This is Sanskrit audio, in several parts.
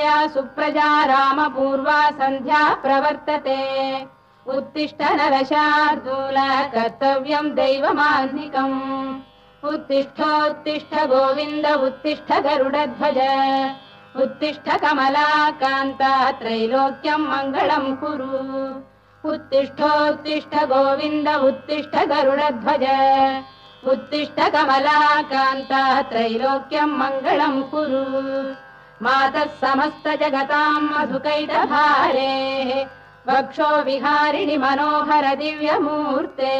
कौसल्या सुप्रजा रामपूर्वा सन्ध्या प्रवर्तते उत्तिष्ठ नरशार्दूल कर्तव्यं दैवमान्निकम् उत्तिष्ठोत्तिष्ठ गोविन्द उत्तिष्ठ गरुडध्वज उत्तिष्ठ कमलाकान्ता त्रैलोक्यं मङ्गलं कुरु उत्तिष्ठोत्तिष्ठ गोविन्द उत्तिष्ठ गरुडध्वज उत्तिष्ठ कमलाकान्ता त्रैलोक्यं मङ्गलं कुरु मातः समस्त जगतां मधुकैटभारेः वक्षो विहारिणि मनोहर दिव्यमूर्ते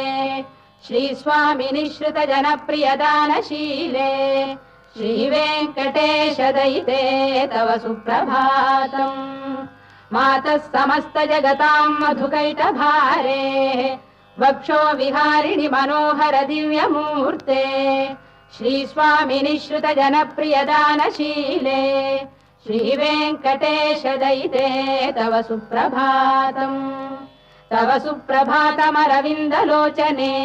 श्रीस्वामिनि श्रुत जनप्रियदानशीले श्रीवेङ्कटेश दयिते तव सुप्रभातम् मातः समस्त जगतां मधुकैटभारेः वक्षो विहारिणि मनोहर दिव्यमूर्ते श्रीस्वामिनि श्रुत जनप्रियदानशीले श्रीवेङ्कटेश दयिते तव सुप्रभातम् तव सुप्रभातमरविन्दलोचने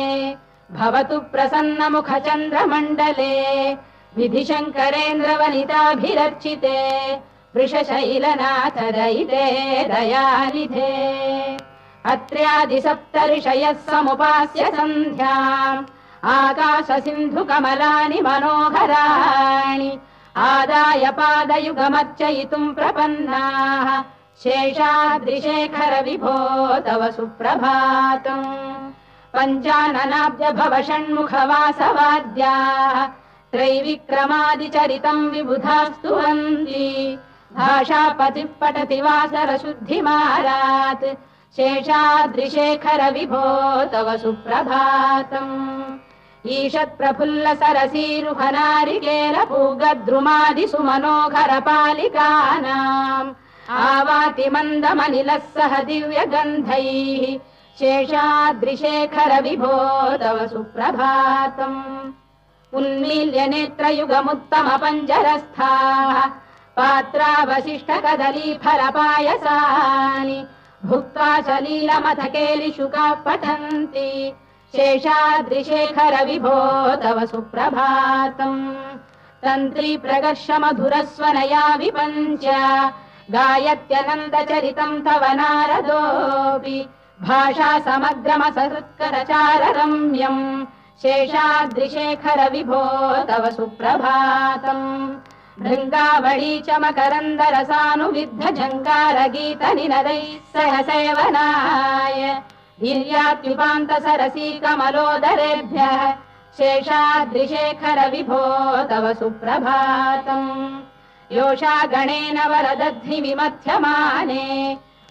भवतु प्रसन्नमुखचन्द्रमण्डले विधिशङ्करेन्द्रवनिताभिरर्चिते वृषशैलनाथ दयिते दयानिधे अत्र्यादिसप्तऋषयः समुपास्य सन्ध्याम् आकाशसिन्धुकमलानि मनोहराणि आदाय पादयुगमर्चयितुम् प्रपन्नाः शेषाद्रिशेखर विभो तव सुप्रभातम् पञ्चाननाब्ज भव षण्मुखवासवाद्याः त्रैविक्रमादिचरितम् विबुधास्तुवन्ति भाषापतिः पठति वासरशुद्धिमारात् शेषाद्रिशेखर विभो तव सुप्रभातम् ईषत्प्रफुल्ल सरसीरुहनारिकेलपूगद्रुमादिसुमनोहर पालिकानाम् आवाति मन्दमनिलः सह दिव्यगन्धैः शेषाद्रिशेखर विभो तव सुप्रभातम् उन्मील्य नेत्रयुगमुत्तम पञ्जरस्थाः पात्रावशिष्ट कदलीफलपायसानि भुक्त्वा सलीलमथकेलिशुकाः पठन्ति शेषाद्रिशेखर विभो तव सुप्रभातम् तन्त्री प्रगर्ष मधुरस्वनया विपञ्च गायत्यनन्दचरितम् तव नारदोऽपि भाषा समग्रमसकृत्करचार रम्यम् शेषाद्रिशेखर विभो तव सुप्रभातम् भृङ्गावळी च मकरन्दरसानुविद्ध झङ्कारगीतनिनदैः सह सेवनाय वीर्यात्युपान्त सरसी कमलोदरेभ्यः शेषाद्रिशेखर विभो तव सुप्रभातम् योषा गणेन वरदध्नि विमथ्यमाने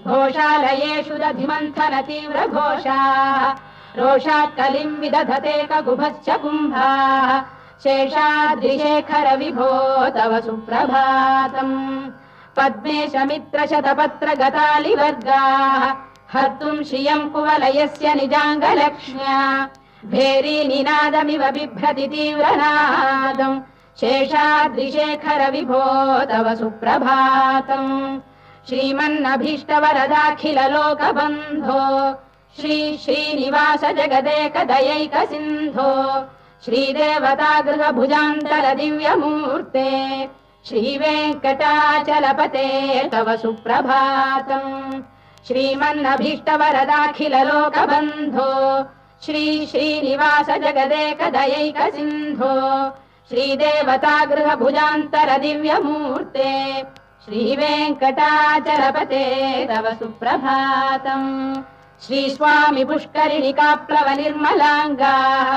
घोषालयेषु दधिमन्थन तीव्र घोषाः रोषात् कलिम् विदधते ककुभश्च कुम्भाः शेषाद्रिशेखर विभो तव सुप्रभातम् पद्मेश मित्र शतपत्र गतालिवर्गाः हर्तुम् श्रियम् कुवलयस्य निजाङ्गलक्ष्म्या भेरी निनादमिव बिभ्रति तीव्रनादम् शेषाद्रिशेखर विभो तव सुप्रभातम् श्रीमन्नभीष्टवरदाखिल लोकबन्धो श्री श्रीनिवास जगदेक दयैक सिन्धो श्रीदेवतागृह भुजान्तर दिव्यमूर्ते श्रीवेङ्कटाचलपते तव सुप्रभातम् श्रीमन्नभीष्टवरदाखिल लोकबन्धो श्री श्रीनिवास जगदेक दयैक सिन्धो श्रीदेवतागृह भुजान्तर दिव्यमूर्ते श्रीवेङ्कटाचलपते तव सुप्रभातम् श्रीस्वामि पुष्करिणिकाप्लव निर्मलाङ्गाः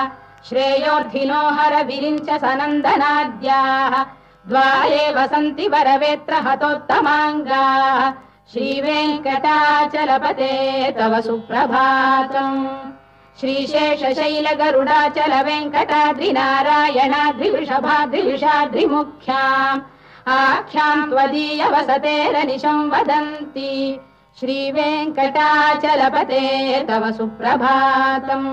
श्रेयोर्धिनो हर विरिञ्च सनन्दनाद्याः द्वारे वसन्ति वरवेत्र हतोत्तमाङ्गाः श्रीवेङ्कटाचलपते तव सुप्रभातम् श्रीशेषशैल गरुडाचल वेङ्कटाद्रिनारायणाद्रिवृषभाद्रिविषाद्रिमुख्याम् आख्याम् त्वदीय वसतेरनिशं वदन्ति श्रीवेङ्कटाचलपते तव सुप्रभातम्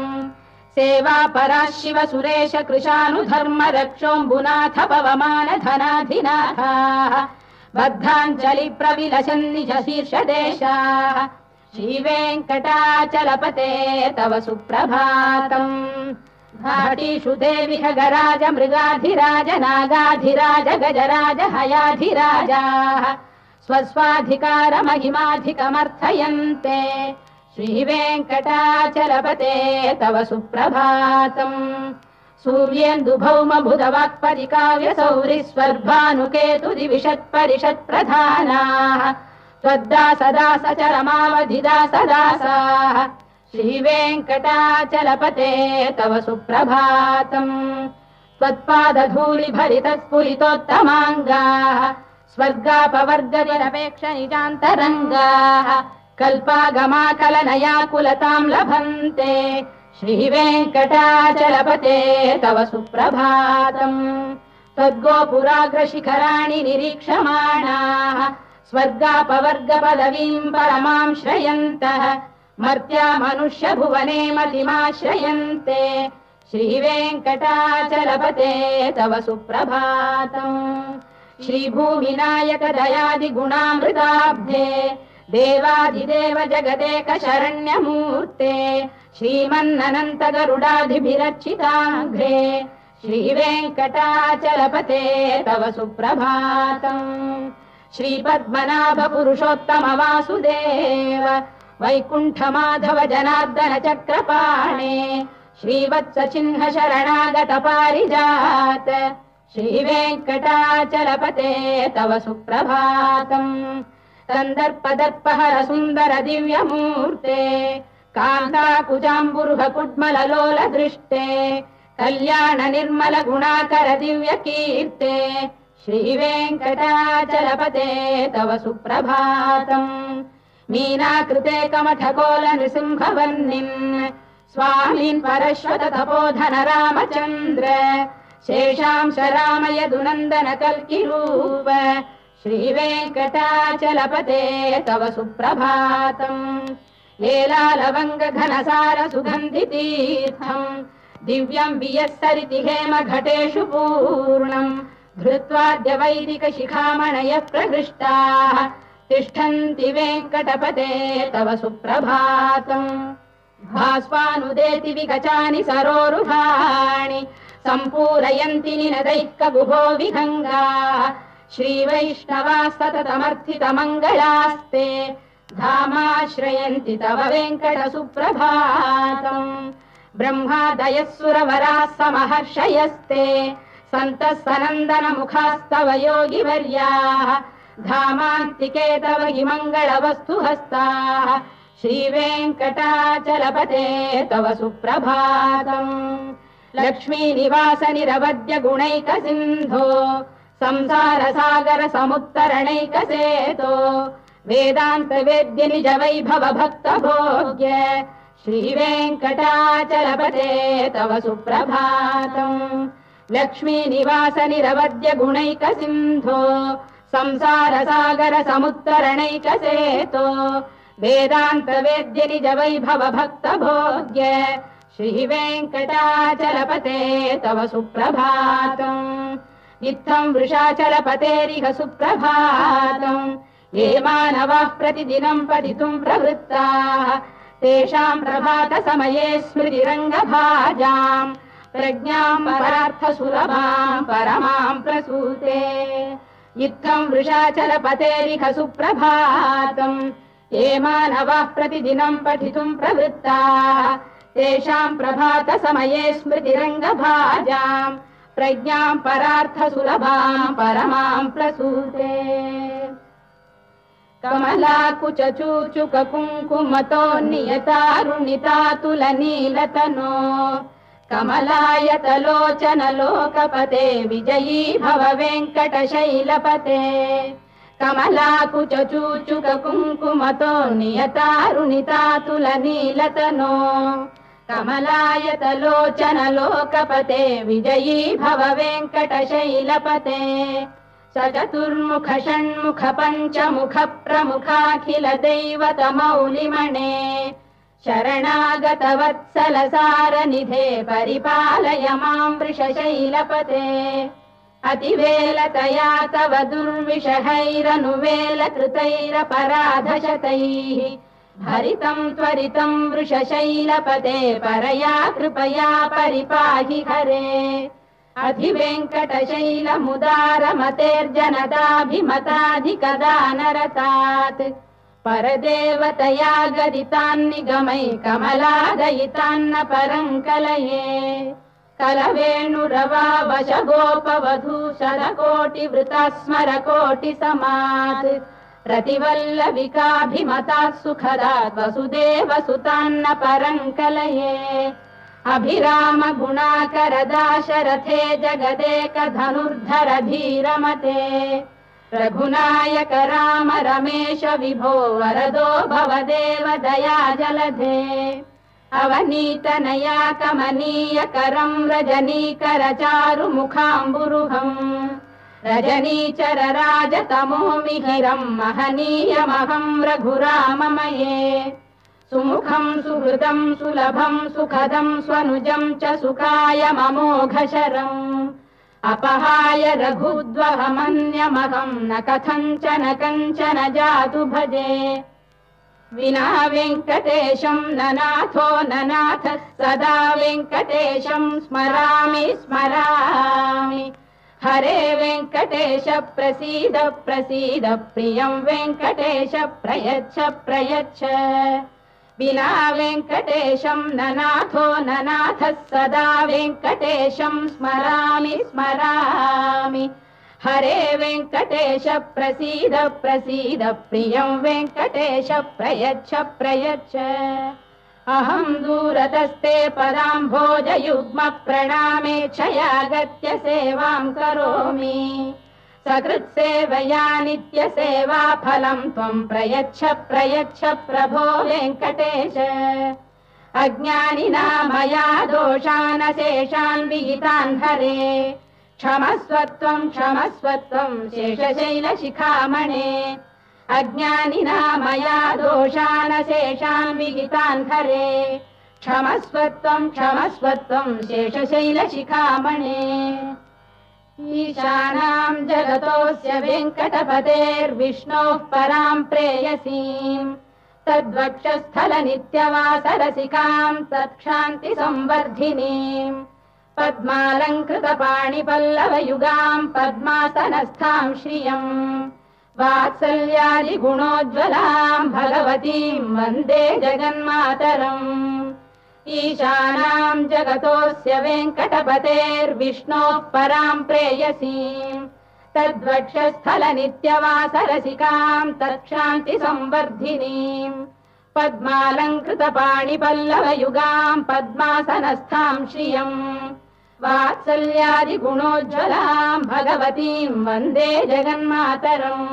सेवापराः शिव सुरेश कृशानुधर्म रक्षोऽम्बुनाथ पवमान धनाधिनाथाः बद्धाञ्जलि प्रविलसन्निज शीर्षदेशाः श्रीवेङ्कटाचलपते तव सुप्रभातम् घाटीषु देवि खगराज मृगाधिराज नागाधिराज गजराज हयाधिराजाः स्वस्वाधिकारमहिमाधिकमर्थयन्ते श्रीवेङ्कटाचलपते तव सुप्रभातम् सूर्येन्दुभौमबुधवाक्परिकाव्यसौरिस्वर्भानुकेतुदिविषत्परिषत्प्रधानाः त्वद्दासदासचरमावधिदासदासाः श्रीवेङ्कटाचलपते तव सुप्रभातम् त्वत्पादधूलिभरितस्फुरितोत्तमाङ्गाः स्वर्गापवर्गनिरपेक्षनिजान्तरङ्गाः कल्पागमाकलनयाकुलताम् लभन्ते श्रीवेङ्कटाचलपते तव सुप्रभातम् त्वद्गोपुराग्रशिखराणि निरीक्षमाणाः स्वर्गापवर्गपदवीम् परमाम् श्रयन्तः मर्त्या मनुष्यभुवने मतिमाश्रयन्ते श्रीवेङ्कटाचलपते तव सुप्रभातम् श्रीभूमिनायकदयादिगुणामृताब्धे देवाधिदेव जगदेक शरण्यमूर्ते श्रीमन्ननन्तगरुडाधिभिरर्चिताघ्रे श्रीवेङ्कटाचलपते तव सुप्रभातम् श्रीपद्मनाभ पुरुषोत्तम वासुदेव वैकुण्ठमाधव जनार्दन चक्रपाणे श्रीवत्सचिह्न शरणागत पारिजात श्रीवेङ्कटाचलपते तव सुप्रभातम् कन्दर्पदर्पहर सुन्दर दिव्यमूर्ते कान्ताकुजाम्बुरुह कुड्मललोल दृष्टे कल्याण निर्मल गुणाकर दिव्यकीर्ते श्रीवेङ्कटाचलपते तव सुप्रभातम् मीनाकृते कमठकोल नृसिंहवर्णिन् स्वामीन् परश्वत तपोधन रामचन्द्र शेषांश रामयदुनन्दन कल्किरूप श्रीवेङ्कटाचलपते तव सुप्रभातम् लीलालवङ्ग घनसार सुगन्धितीर्थम् दिव्यम् वियस्सरिति हेम घटेषु पूर्णम् धृत्वाद्य वैदिक शिखामणयः प्रहृष्टाः तिष्ठन्ति वेङ्कटपते तव सुप्रभातम् भास्वानुदेति विगचानि सरोरुहाणि सम्पूरयन्ति निनदैः कगुभो विहङ्गाः श्रीवैष्णवाः सततमर्थितमङ्गलास्ते धामाश्रयन्ति तव वेङ्कट सुप्रभातम् ब्रह्मादयः सुरवराः समहर्षयस्ते सन्तः सनन्दन मुखास्तव योगिवर्याः धामान्तिके तव हि मङ्गलवस्तु हस्ताः श्रीवेङ्कटाचलपते तव सुप्रभातम् लक्ष्मीनिवास निरवद्य गुणैक सिन्धो संसार सागर समुत्तरणैकसेतो वेदान्त वेद्य निज वैभव भक्त भोग्य श्रीवेङ्कटाचलपते तव सुप्रभातम् लक्ष्मीनिवास निरवद्य गुणैक सिन्धो संसार सागर समुत्तरणैकसेतो वेदान्त वेद्य निज वैभव भक्त भोग्य श्रीवेङ्कटाचलपते तव सुप्रभातम् इत्थम् वृषाचलपतेरिह सुप्रभातम् ये मानवाः प्रतिदिनम् पठितुम् प्रवृत्ताः तेषाम् प्रभात समये स्मृतिरङ्गभाजाम् प्रज्ञाम् परार्थसुलभाम् परमाम् प्रसूते इत्थम् वृषाचलपतेरिह सुप्रभातम् ये मानवाः प्रतिदिनम् पठितुम् प्रवृत्ताः तेषाम् प्रभात समये स्मृतिरङ्गभाजाम् प्रज्ञाम् परार्थसुलभाम् परमाम् प्रसूते कमलाकुचूचुक कुङ्कुमतो नियतारुणितातुलनीलतनो कमलायतलोचन लोकपते विजयी भव वेङ्कटशैलपते कमलाकुचूचुक कुङ्कुमतो नियतारुणितातुलनीलतनो कमलायतलोचन लोकपते विजयी भव वेङ्कटशैलपते सचतुर्मुख षण्मुख पञ्चमुख प्रमुखाखिल दैवत मौलिमणे शरणागत वत्सल सारनिधे परिपालय माम् वृषशैलपते अतिवेलतया तव दुर्विषहैरनुवेलकृतैरपराधशतैः हरितम् त्वरितम् वृषशैलपते परया कृपया परिपाहि हरे अधिवेङ्कटशैलमुदारमतेर्जनताभिमताधिकदानरतात् परदेवतया गदितान्निगमै कमलादयितान्न परं कलये कलवेणुरवावशगोपवधूषरकोटिवृता स्मरकोटिसमात् रतिवल्लविकाभिमतात् सुखदात् वसुदेवसुतान्न परं कलये अभिराम गुणाकरदाशरथे जगदेकधनुर्धर धीरमते रघुनायक राम रमेश विभो वरदो भवदेव दया जलधे अवनीतनया कमनीय करं रजनीकर चारु मुखाम्बुरुहम् रजनीचर राजतमो मिहिरं महनीयमहं रघुराममये सुमुखं सुहृदं सुलभं सुखदं स्वनुजं च सुखाय ममोघशरम् अपहाय रघुद्वहमन्यमहं न कथञ्चन कञ्चन जातु भजे विना वेङ्कटेशं ननाथो ननाथ सदा वेङ्कटेशं स्मरामि स्मरामि हरे वेङ्कटेश प्रसीद प्रसीद प्रियं वेङ्कटेश प्रयच्छ प्रयच्छ विना वेङ्कटेशं ननाथो ननाथ सदा वेङ्कटेशं स्मरामि स्मरामि हरे वेङ्कटेश प्रसीद प्रसीद प्रियं वेङ्कटेश प्रयच्छ प्रयच्छ अहं दूरतस्ते पदाम्भोजयुग्म प्रणामेच्छयागत्य सेवां करोमि सकृत्सेवया नित्यसेवा फलं त्वं प्रयच्छ प्रयच्छ प्रभो वेङ्कटेश अज्ञानिना मया दोषानशेषान् विहितान् हरे क्षमस्वत्वं शेषशैलशिखामणे अज्ञानिना मया दोषानशेषान् विहितान् हरे क्षमस्वत्वं शेषशैलशिखामणे ईशानां जगतोऽस्य वेङ्कटपतेर्विष्णोः परां प्रेयसीम् तद्वक्षस्थलनित्यवासरसिकां तत्क्षान्तिसंवर्धिनीम् पद्मालङ्कृतपाणिपल्लवयुगां पद्मासनस्थां श्रियम् वात्सल्यादिगुणोज्ज्वलां भगवतीं वन्दे जगन्मातरम् ईशानां जगतोऽस्य वेङ्कटपतेर्विष्णोः परां प्रेयसीम् तद्वक्षस्थलनित्यवासरसिकां तत्क्षान्तिसंवर्धिनीम् पद्मालङ्कृतपाणिपल्लवयुगां पद्मासनस्थां श्रियम् वात्सल्यादिगुणोज्ज्वलां भगवतीं वन्दे जगन्मातरम्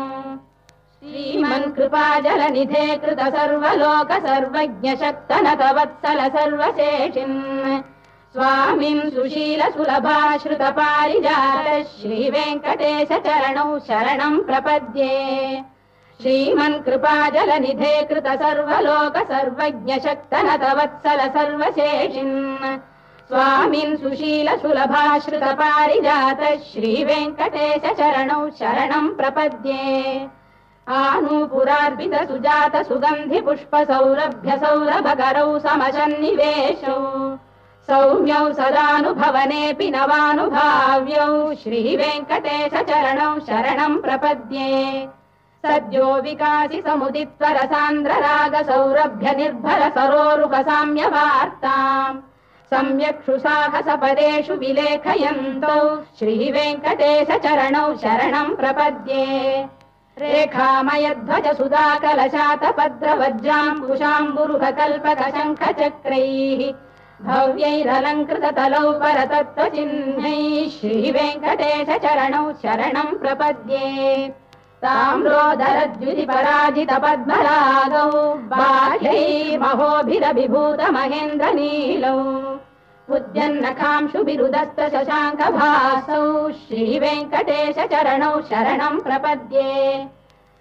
श्रीमन्कृपाजलनिधे कृत सर्वलोक सर्वज्ञ शक्तनतवत्सल सर्वशेषिन् स्वामिं सुशील सुलभाश्रित पारिजात श्रीवेङ्कटेश चरणौ शरणं प्रपद्ये श्रीमन्कृपाजलनिधे कृत सर्वलोक सर्वज्ञ शक्तनतवत्सल सर्वशेषिन् स्वामिन् सुशील सुलभाश्रित पारिजात श्रीवेङ्कटेश चरणौ शरणं प्रपद्ये आनूपुरार्पित सुजात सुगन्धि पुष्प सौरभ्य सौरभकरौ समसन्निवेशौ सौम्यौ सदानुभवनेऽपि नवानुभाव्यौ श्रीवेङ्कटेश चरणौ शरणं प्रपद्ये सद्यो विकासि समुदित्वरसान्द्र राग सौरभ्य निर्भर सरोरुह साम्यवार्ताम् सम्यक्षु साहस पदेषु विलेखयन्तौ श्रीवेङ्कटेश चरणौ शरणं प्रपद्ये रेखामयध्वज सुधाकलशातपद्रवज्राम्बुशाम्बुरुह कल्पक शङ्ख चक्रैः भव्यैरलङ्कृत तलौ परतत्त्वचिह्नैः श्रीवेङ्कटेश चरणौ शरणं प्रपद्ये ताम्रोदरद्युति पराजित पद्मरागौ बाह्यैर्महोभिरभिभूत महेन्द्र नीलौ उद्यन्नखांशुभिरुदस्त शशाङ्कभासौ श्रीवेङ्कटेश चरणौ शरणं प्रपद्ये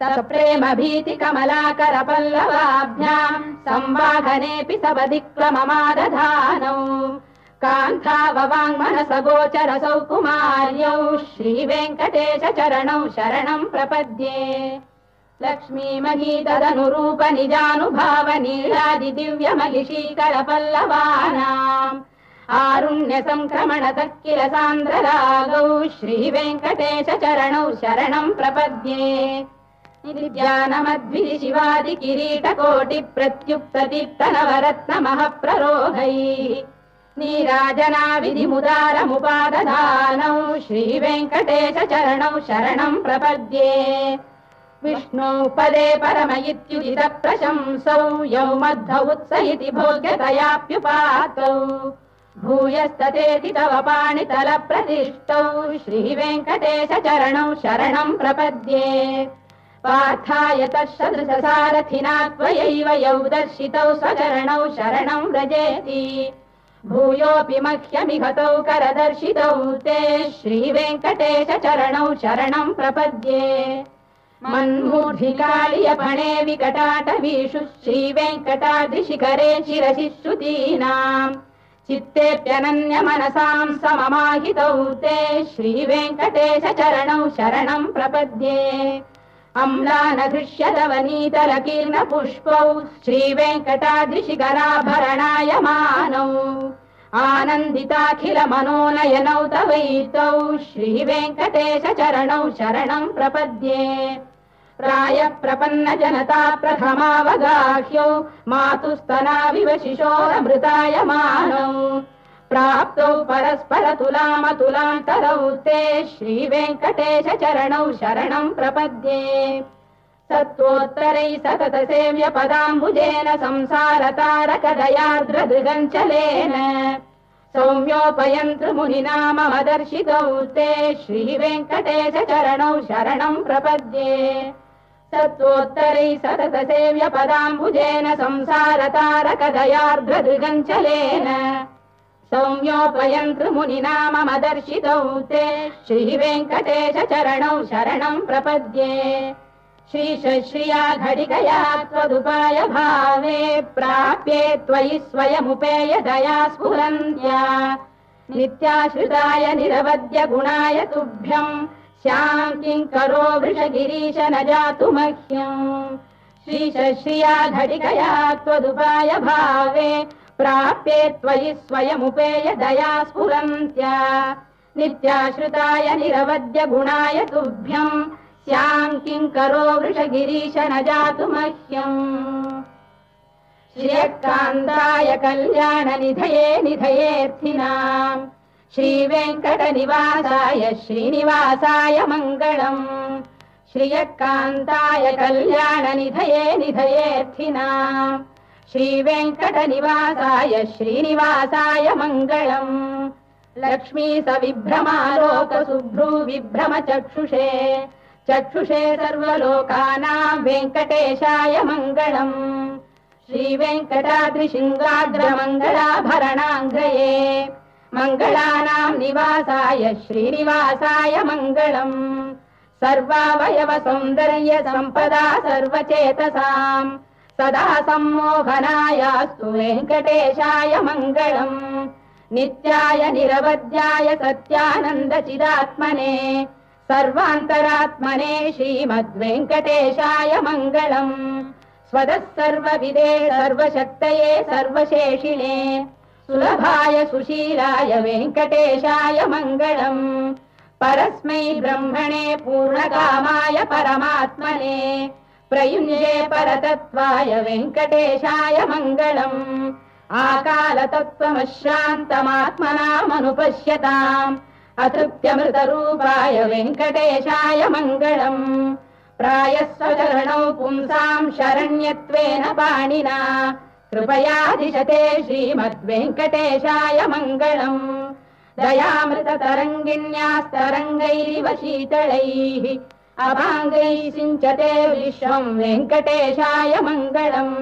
सप्रेम भीति कमलाकर पल्लवाभ्यां संवाहनेऽपि सबदिक्लममादधानौ कान्थाववाङ्मनस गोचर सौकुमार्यौ श्रीवेङ्कटेश चरणौ शरणं प्रपद्ये लक्ष्मीमही तदनुरूप निजानुभाव नीलादि दिव्य महिषीकर पल्लवानाम् आरुण्य संक्रमणतः किल सान्द्ररागौ श्रीवेङ्कटेश चरणौ शरणं प्रपद्ये नित्यानमद्भिः शिवादि किरीटकोटि प्रत्युक्तदीप्तनवरत्नमःप्ररोहैः नीराजना विधिमुदारमुपादधानौ श्रीवेङ्कटेश चरणौ शरणं प्रपद्ये विष्णौ पदे परम इत्युदित प्रशंसौ यौ मध्व उत्स इति भोग्यतयाप्युपातौ भूयस्ततेति तव पाणितल प्रतिष्ठौ श्रीवेङ्कटेश चरणौ शरणं प्रपद्ये पार्थाय तत्सदृशसारथिना त्वयैव यौ दर्शितौ स्वचरणौ शरणं व्रजेति भूयोऽपि मह्यमिहतौ करदर्शितौ ते श्रीवेङ्कटेश चरणौ शरणं प्रपद्ये मन्मूर्धिकालियपणे विकटाटवीषु श्रीवेङ्कटाद्रिशिखरे शिरसि श्रुतीनाम् चित्तेऽप्यनन्यमनसां सममाहितौ ते श्रीवेङ्कटेश चरणौ शरणं प्रपद्ये अम्लानघृष्यदवनीतलकीर्णपुष्पौ श्रीवेङ्कटाद्रिशिखराभरणायमानौ आनन्दिताखिल मनोनयनौ तवैतौ श्रीवेङ्कटेश चरणौ शरणं प्रपद्ये प्रायः प्रपन्न जनता प्रथमावगाह्यौ मातुस्तनाविव शिशोरमृतायमानौ प्राप्तौ परस्पर तुलामतुलान्तरौ ते श्रीवेङ्कटेश चरणौ शरणं प्रपद्ये सत्त्वोत्तरैः सतत सेव्य पदाम्बुजेन संसारतारकदयार्द्रदृगञ्चलेन सौम्योपयन्तृमुनिना मम दर्शितौ ते श्रीवेङ्कटेश चरणौ शरणं प्रपद्ये सत्त्वोत्तरैः सतत सेव्य पदाम्बुजेन संसारतारकदयार्द्रदृगञ्चलेन सौम्योपयन्तृमुनिना मम दर्शितौ ते श्रीवेङ्कटेश चरणौ शरणं प्रपद्ये श्रीशश्रिया घटिकया त्वदुपाय भावे प्राप्ये त्वयि स्वयमुपेय दया स्फुरन्त्या नित्याश्रिताय निरवद्य गुणाय तुभ्यं स्यां किङ्करो वृषगिरीश न जातु मह्यम् श्रीशश्रिया घटिकया त्वदुपाय भावे प्राप्ये त्वयि स्वयमुपेय दया स्फुरन्त्या नित्याश्रिताय निरवद्य गुणाय तुभ्यं स्यां किङ्करो वृषगिरीश न जातु मह्यम् श्रियकान्ताय कल्याणनिधये निधयेऽर्थिनाम् श्रीवेङ्कटनिवासाय श्रीनिवासाय मङ्गलम् श्रियकान्ताय कल्याणनिधये निधयेऽर्थिनाम् श्रीवेङ्कटनिवासाय श्रीनिवासाय मङ्गलम् लक्ष्मी सविभ्रमालोकसुभ्रू विभ्रमचक्षुषे चक्षुषे सर्वलोकानां वेङ्कटेशाय मङ्गलम् श्रीवेङ्कटाद्रिशृङ्गाग्रमङ्गलाभरणाङ्ग्रये मङ्गलानां निवासाय श्रीनिवासाय मङ्गलम् सर्वावयव सौन्दर्य सम्पदा सर्वचेतसां सदा सम्मोहनायास्तु वेङ्कटेशाय मङ्गलम् नित्याय निरवध्याय सत्यानन्दचिदात्मने सर्वान्तरात्मने श्रीमद्वेङ्कटेशाय मङ्गलम् स्वतः सर्वविदे सर्वशक्तये सर्वशेषिणे सुलभाय सुशीलाय वेङ्कटेशाय मङ्गलम् परस्मै ब्रह्मणे पूर्णकामाय परमात्मने प्रयुञ्जे परतत्त्वाय वेङ्कटेशाय मङ्गलम् आकालतत्त्वमश्रान्तमात्मनामनुपश्यताम् अतृप्त्यमृतरूपाय वेङ्कटेशाय मङ्गलम् प्रायः स्वचरणौ पुंसां शरण्यत्वेन पाणिना कृपयादिशते श्रीमद्वेङ्कटेशाय मङ्गलम् दयामृततरङ्गिण्यास्तरङ्गैरिव शीतलैः अभाङ्गैः सिञ्चते विश्वं वेङ्कटेशाय मङ्गलम्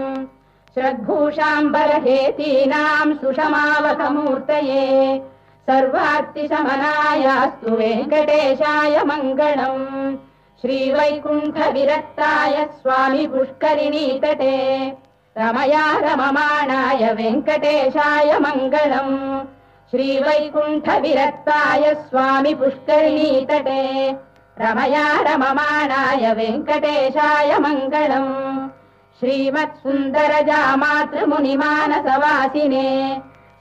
श्रद्भूषाम्बरहेतीनां सुषमावकमूर्तये सर्वार्तिशमनायास्तु वेङ्कटेशाय मङ्गलम् श्रीवैकुण्ठविरक्ताय स्वामी पुष्करिणीतटे रमया रममाणाय वेङ्कटेशाय मङ्गलम् श्रीवैकुण्ठविरक्ताय स्वामी पुष्करिणीतटे रमया रममाणाय वेङ्कटेशाय मङ्गलम् श्रीमत्सुन्दरजामातृमुनिमानसवासिने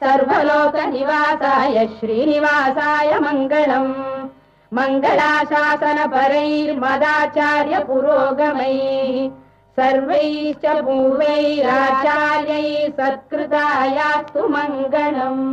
सर्वलोकनिवासाय श्रीनिवासाय मङ्गलम् मङ्गलाशासनपरैर्मदाचार्य पुरोगमैः सर्वैश्च पूर्वैराचार्यैः सत्कृतायास्तु मङ्गलम्।